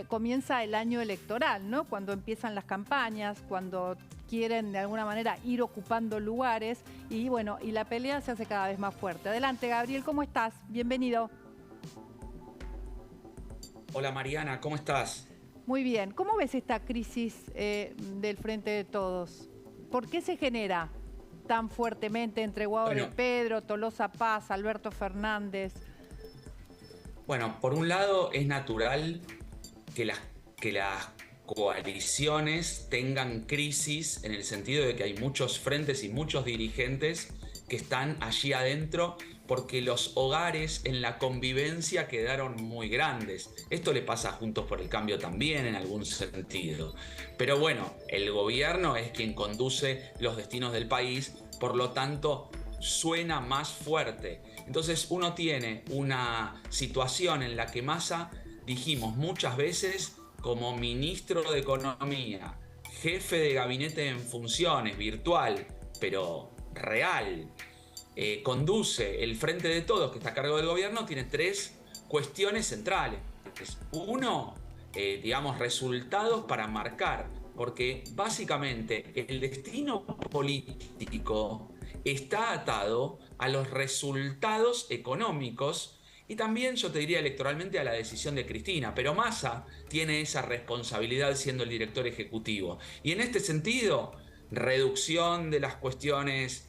comienza el año electoral, ¿no? Cuando empiezan las campañas, cuando quieren de alguna manera ir ocupando lugares y bueno, y la pelea se hace cada vez más fuerte. Adelante, Gabriel, ¿cómo estás? Bienvenido. Hola Mariana, ¿cómo estás? Muy bien. ¿Cómo ves esta crisis del Frente de Todos? ¿Por qué se genera tan fuertemente entre Guado de Bueno, Pedro, Tolosa Paz, Alberto Fernández? bueno, por un lado es natural que las coaliciones tengan crisis en el sentido de que hay muchos frentes y muchos dirigentes que están allí adentro porque los hogares en la convivencia quedaron muy grandes. Esto le pasa a Juntos por el Cambio también en algún sentido. Pero bueno, el gobierno es quien conduce los destinos del país, por lo tanto suena más fuerte. Entonces uno tiene una situación en la que Massa, dijimos muchas veces, como ministro de Economía, jefe de gabinete en funciones, virtual, pero real, conduce el Frente de Todos, que está a cargo del gobierno, tiene tres cuestiones centrales. Uno, digamos, resultados para marcar, porque básicamente el destino político está atado a los resultados económicos y también, yo te diría, electoralmente a la decisión de Cristina, pero Massa tiene esa responsabilidad siendo el director ejecutivo. Y en este sentido, reducción de las cuestiones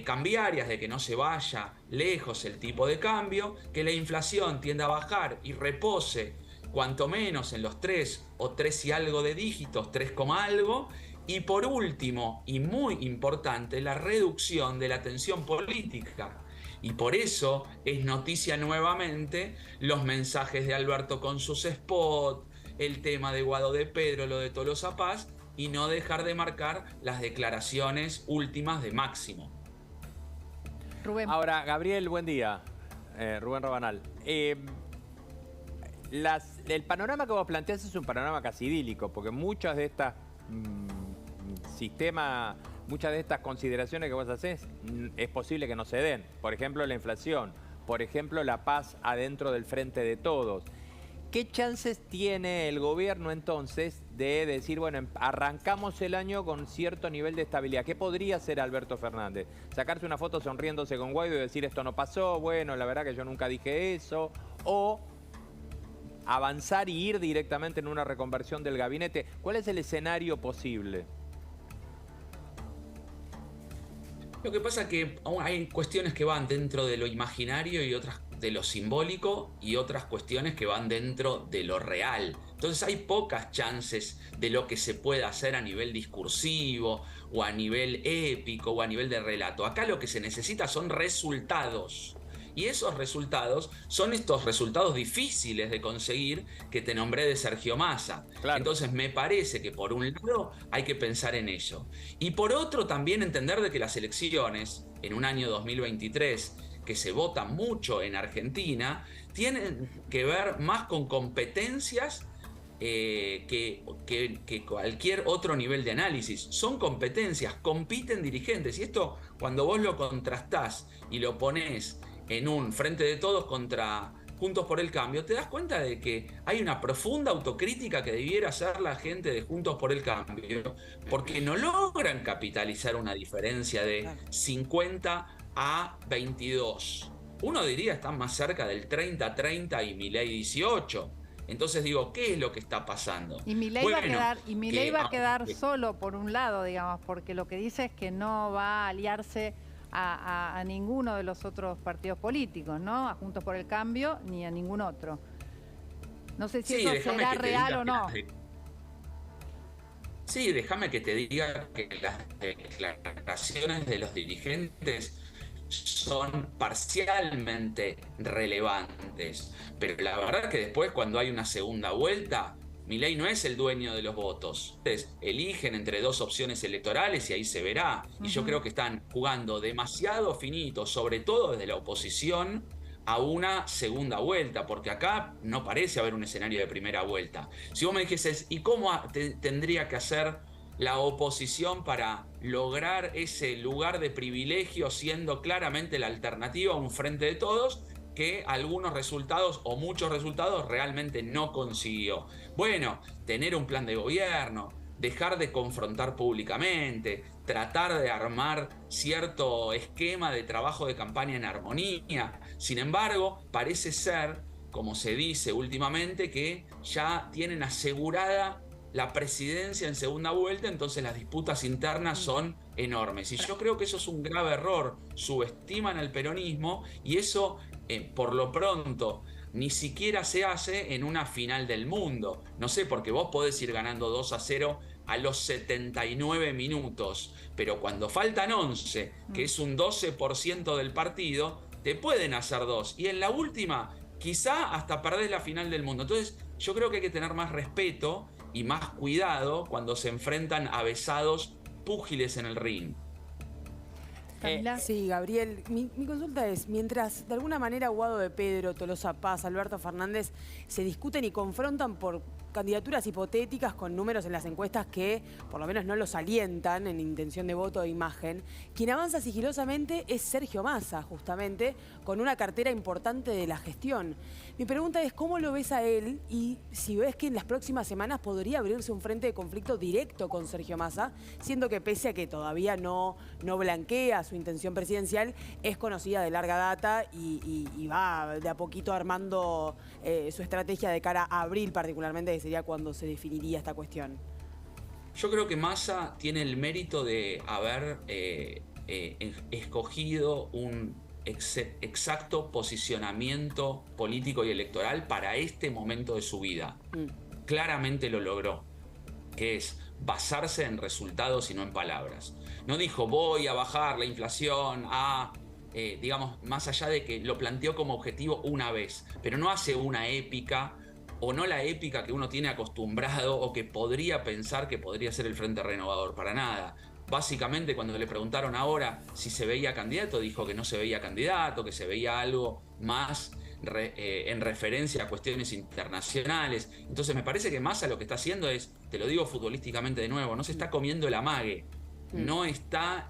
cambiarias, de que no se vaya lejos el tipo de cambio, que la inflación tienda a bajar y repose cuanto menos en los 3 o 3 y algo de dígitos, 3, algo, y por último, y muy importante, la reducción de la tensión política. Y por eso es noticia nuevamente los mensajes de Alberto con sus spots, el tema de Guado de Pedro, lo de Tolosa Paz, y no dejar de marcar las declaraciones últimas de Máximo. Rubén. Ahora, Gabriel, buen día. Rubén Rabanal. El panorama que vos planteás es un panorama casi idílico, porque muchas de estas muchas de estas consideraciones que vos hacés es posible que no se den. Por ejemplo, la inflación, por ejemplo, la paz adentro del Frente de Todos. ¿Qué chances tiene el gobierno entonces de decir, bueno, arrancamos el año con cierto nivel de estabilidad? ¿Qué podría hacer Alberto Fernández? ¿Sacarse una foto sonriéndose con Guaidó y decir esto no pasó? Bueno, la verdad que yo nunca dije eso. ¿O avanzar y ir directamente en una reconversión del gabinete? ¿Cuál es el escenario posible? Lo que pasa es que hay cuestiones que van dentro de lo imaginario y otras de lo simbólico y otras cuestiones que van dentro de lo real. Entonces hay pocas chances de lo que se pueda hacer a nivel discursivo o a nivel épico o a nivel de relato. Acá lo que se necesita son resultados. Y esos resultados son estos resultados difíciles de conseguir que te nombré de Sergio Massa. Claro. Entonces me parece que por un lado hay que pensar en ello. Y por otro también entender de que las elecciones en un año 2023 que se vota mucho en Argentina tienen que ver más con competencias que cualquier otro nivel de análisis. Son competencias, compiten dirigentes. Y esto, cuando vos lo contrastás y lo ponés en un Frente de Todos contra Juntos por el Cambio, te das cuenta de que hay una profunda autocrítica que debiera hacer la gente de Juntos por el Cambio, porque no logran capitalizar una diferencia de 50 a 22. Uno diría están más cerca del 30-30 y Milei 18. Entonces digo, ¿qué es lo que está pasando? Y Milei Bueno, va a quedar solo por un lado, digamos, porque lo que dice es que no va a aliarse a ninguno de los otros partidos políticos, ¿no? A Juntos por el Cambio ni a ningún otro. No sé si sí, eso será real o no. Sí, déjame que te diga que las declaraciones de los dirigentes son parcialmente relevantes, pero la verdad que después cuando hay una segunda vuelta, Milei no es el dueño de los votos. Entonces, eligen entre dos opciones electorales y ahí se verá. Y yo creo que están jugando demasiado finito, sobre todo desde la oposición, a una segunda vuelta, porque acá no parece haber un escenario de primera vuelta. Si vos me dijeses, ¿y cómo tendría que hacer la oposición para lograr ese lugar de privilegio siendo claramente la alternativa a un Frente de Todos? que algunos resultados o muchos resultados realmente no consiguió. Bueno, tener un plan de gobierno, dejar de confrontar públicamente, tratar de armar cierto esquema de trabajo de campaña en armonía. Sin embargo, parece ser, como se dice últimamente, que ya tienen asegurada la presidencia en segunda vuelta, entonces las disputas internas son enormes. Y yo creo que eso es un grave error. Subestiman al peronismo y eso, por lo pronto, ni siquiera se hace en una final del mundo. No sé, porque vos podés ir ganando 2-0 a los 79 minutos, pero cuando faltan 11, que es un 12% del partido, te pueden hacer 2. Y en la última, quizá hasta perdés la final del mundo. Entonces, yo creo que hay que tener más respeto y más cuidado cuando se enfrentan avesados púgiles en el ring. Sí, Gabriel, mi consulta es, mientras de alguna manera Guado de Pedro, Tolosa Paz, Alberto Fernández se discuten y confrontan por candidaturas hipotéticas con números en las encuestas que por lo menos no los alientan en intención de voto e imagen, quien avanza sigilosamente es Sergio Massa, justamente, con una cartera importante de la gestión. Mi pregunta es, ¿cómo lo ves a él? Y si ves que en las próximas semanas podría abrirse un frente de conflicto directo con Sergio Massa, siendo que pese a que todavía no blanquea su intención presidencial, es conocida de larga data y va de a poquito armando su estrategia de cara a abril particularmente, que sería cuando se definiría esta cuestión. Yo creo que Massa tiene el mérito de haber escogido un exacto posicionamiento político y electoral para este momento de su vida. Claramente lo logró, que es basarse en resultados y no en palabras. No dijo voy a bajar la inflación a, digamos, más allá de que lo planteó como objetivo una vez, pero no hace una épica o no la épica que uno tiene acostumbrado o que podría pensar que podría ser el Frente Renovador, para nada. Básicamente, cuando le preguntaron ahora si se veía candidato, dijo que no se veía candidato, que se veía algo más en referencia a cuestiones internacionales. Entonces me parece que Massa lo que está haciendo es, te lo digo futbolísticamente de nuevo, no se está comiendo el amague, no está,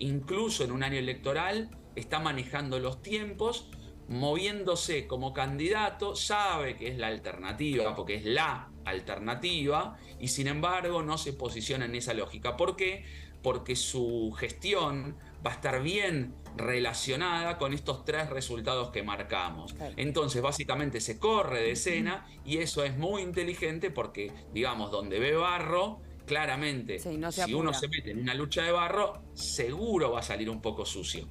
incluso en un año electoral, está manejando los tiempos, moviéndose como candidato, sabe que es la alternativa, porque es la alternativa, y sin embargo no se posiciona en esa lógica. ¿Por qué? Porque su gestión va a estar bien relacionada con estos 3 resultados que marcamos. Entonces, básicamente se corre de escena y eso es muy inteligente porque, digamos, donde ve barro, claramente, sí, no si uno se mete en una lucha de barro, seguro va a salir un poco sucio.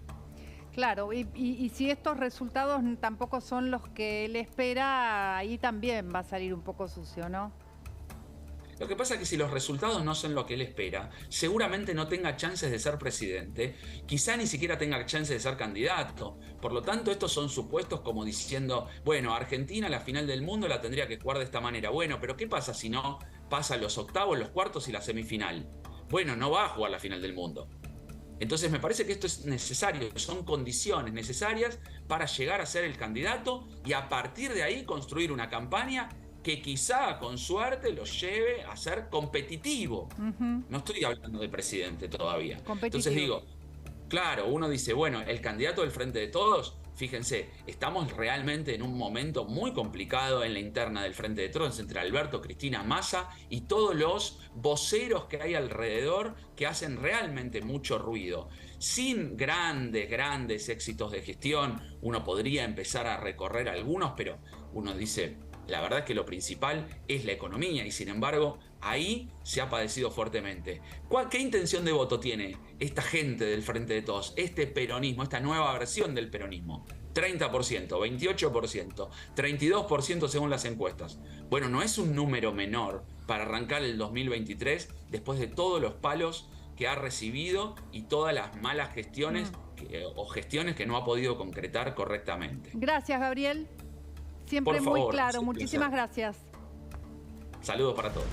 Claro, y si estos resultados tampoco son los que él espera, ahí también va a salir un poco sucio, ¿no? Lo que pasa es que si los resultados no son lo que él espera, seguramente no tenga chances de ser presidente, quizá ni siquiera tenga chances de ser candidato. Por lo tanto, estos son supuestos como diciendo, bueno, Argentina la final del mundo la tendría que jugar de esta manera. Bueno, pero ¿qué pasa si no pasa los octavos, los cuartos y la semifinal? Bueno, no va a jugar la final del mundo. Entonces me parece que esto es necesario, son condiciones necesarias para llegar a ser el candidato y a partir de ahí construir una campaña que quizá con suerte lo lleve a ser competitivo. No estoy hablando de presidente todavía. Entonces digo, claro, uno dice, bueno, el candidato del Frente de Todos, fíjense, estamos realmente en un momento muy complicado en la interna del Frente de Todos entre Alberto, Cristina, Massa y todos los voceros que hay alrededor que hacen realmente mucho ruido. Sin grandes éxitos de gestión, uno podría empezar a recorrer algunos, pero uno dice, la verdad es que lo principal es la economía y sin embargo ahí se ha padecido fuertemente. ¿Qué intención de voto tiene esta gente del Frente de Todos, este peronismo, esta nueva versión del peronismo? 30%, 28%, 32% según las encuestas. Bueno, no es un número menor para arrancar el 2023 después de todos los palos que ha recibido y todas las malas gestiones o gestiones que no ha podido concretar correctamente. Gracias, Gabriel. Siempre muy claro. Muchísimas gracias. Saludos para todos.